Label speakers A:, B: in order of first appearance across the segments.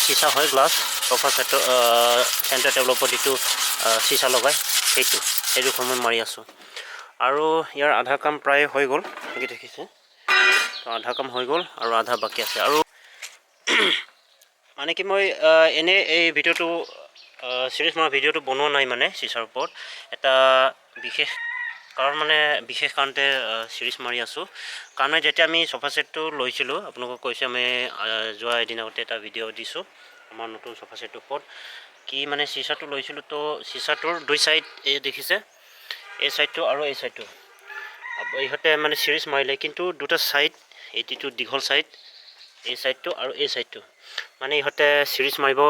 A: চিচা হয় glass sofa সেটৰ centre টেবুলৰ ওপৰত যিটো চিচা লগাই সেইটো সময় মাৰি আছোঁ আৰু ইয়াৰ আধা কাম প্ৰায় হৈ গ'ল কি দেখিছে তো আধা কাম হৈ গ'ল আৰু আধা বাকী আছে আৰু মানে কি মই এনে এই ভিডিঅ'টো চিৰিজ মই ভিডিঅ'টো বনোৱা নাই মানে চিচাৰ ওপৰত এটা বিশেষ কাৰণতে চিৰিজ মাৰি আছোঁ কাৰণ যেতিয়া আমি চোফা ছেটটো লৈছিলোঁ আপোনালোকক কৈছোঁ আমি যোৱা এদিন আগতে এটা ভিডিঅ' দিছোঁ আমাৰ নতুন চোফা ছেটটোৰ ওপৰত কি মানে চিচাটো লৈছিলোঁ তো চিচাটোৰ দুই চাইড এই দেখিছে এই চাইডটো আৰু এই চাইডটো ইহঁতে মানে চিৰিজ মাৰিলে কিন্তু দুটা চাইড এইটো দীঘল চাইড এই চাইডটো আৰু এই চাইডটো মানে ইহঁতে চিৰিজ মাৰিব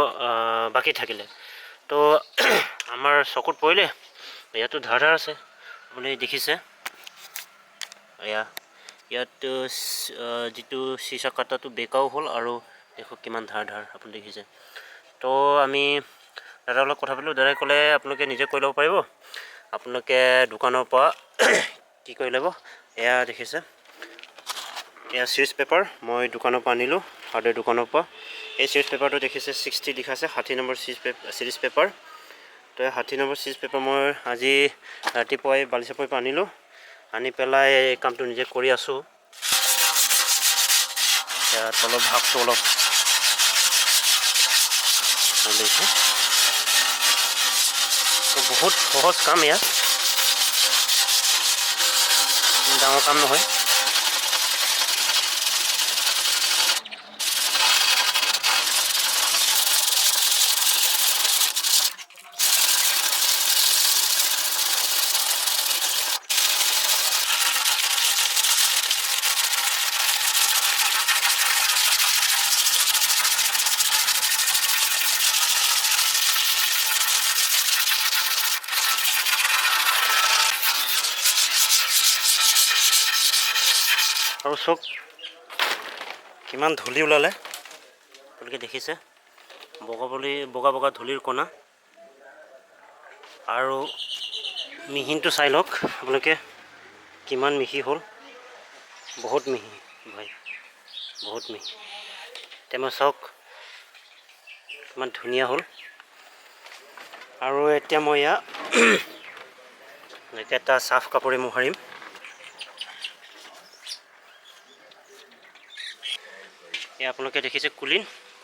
A: বাকী থাকিলে তো আমাৰ চকুত পৰিলে ইয়াতো ধাৰ আছে আপুনি দেখিছে ইয়াত যিটো চিচা কাটাটো বেকাও হ'ল আৰু দেখক কিমান ধাৰ আপুনি দেখিছে তো আমি দাদাৰ লগত কথা পাতিলোঁ দাদাই ক'লে আপোনালোকে নিজে কৰি ল'ব পাৰিব আপোনালোকে দোকানৰ পৰা কি কৰি ল'ব এয়া দেখিছে এয়া চিৰিজ পেপাৰ মই দোকানৰ পৰা আনিলোঁ হাৰ্ডৱেৰ দোকানৰ পৰা এই চিৰিজ পেপাৰটো দেখিছে 60 লিখা আছে 60 নম্বৰ চিৰিজ পেপাৰ তো 60 নম্বৰ চিৰিজ পেপাৰ মই আজি ৰাতিপুৱাই বালিচাপৰিৰ পৰা আনিলোঁ আনি পেলাই এই কামটো নিজে কৰি আছোঁ তলৰ ভাগটো অলপ লৈছোঁ তো বহুত সহজ কাম ইয়াত ডাঙৰ কাম নহয় আৰু চব কিমান ধূলি ওলালে আপোনালোকে দেখিছে বগা ধূলিৰ কণা আৰু মিহিনটো চাই লওক আপোনালোকে কিমান মিহি হ'ল বহুত মিহি ভাই বহুত মিহি তেনে চাওক কিমান ধুনীয়া হ'ল আৰু এতিয়া মই এটা চাফ কাপোৰে মোহাৰিম আপোনালোকে দেখিছে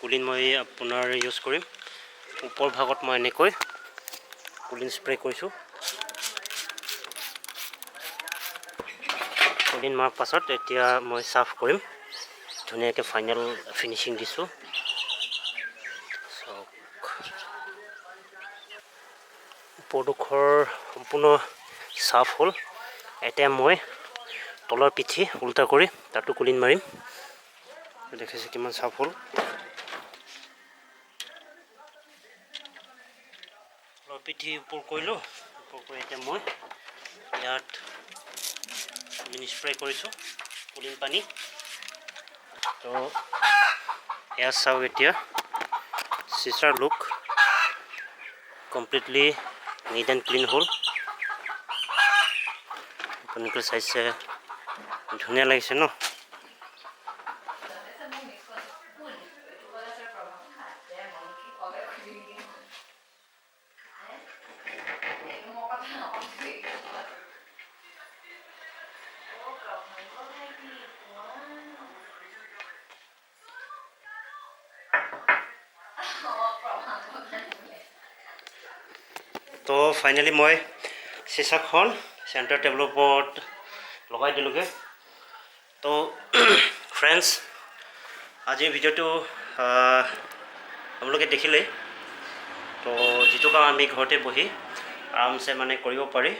A: কুলিন মই আপোনাৰ ইউজ কৰিম ওপৰ ভাগত মই এনেকৈ কুলিন স্প্ৰে কৰিছোঁ কুলিন মৰাৰ পাছত এতিয়া মই চাফ কৰিম ধুনীয়াকৈ ফাইনেল ফিনিচিং দিছোঁ ওপৰডোখৰ সম্পূৰ্ণ চাফ হ'ল এতিয়া মই তলৰ পিঠি উল্টা কৰি তাতো কুলিন মাৰিম দেখিছে কিমান চাফ হ'ল পিঠি ওপৰ কৰিলোঁ ওপৰ কৰি এতিয়া মই ইয়াত কুলিন স্প্ৰে কৰিছোঁ কুলিন পানী তো এয়া চাওক এতিয়া চিচাৰ look completely neat and clean হ'ল আপোনালোকে চাইছে ধুনীয়া লাগিছে ন তো ফাইনেলি মই চিচাখন চেণ্টাৰ টেবুলৰ ওপৰত লগাই দিলোঁগৈ তো ফ্ৰেণ্ডছ আজিৰ ভিডিঅ'টো আপোনালোকে দেখিলেই তো যিটো কাম আমি ঘৰতে বহি আৰামছে মানে কৰিব পাৰি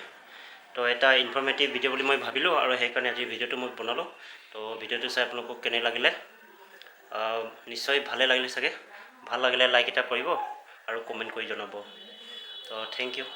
A: তো এটা ইনফৰ্মেটিভ ভিডিঅ' বুলি মই ভাবিলোঁ আৰু সেইকাৰণে আজি ভিডিঅ'টো মই বনালোঁ তো ভিডিঅ'টো চাই আপোনালোকক কেনে লাগিলে নিশ্চয় ভালে লাগিলে চাগে ভাল লাগিলে লাইক এটা কৰিব আৰু কমেণ্ট কৰি জনাব তো থেংক ইউ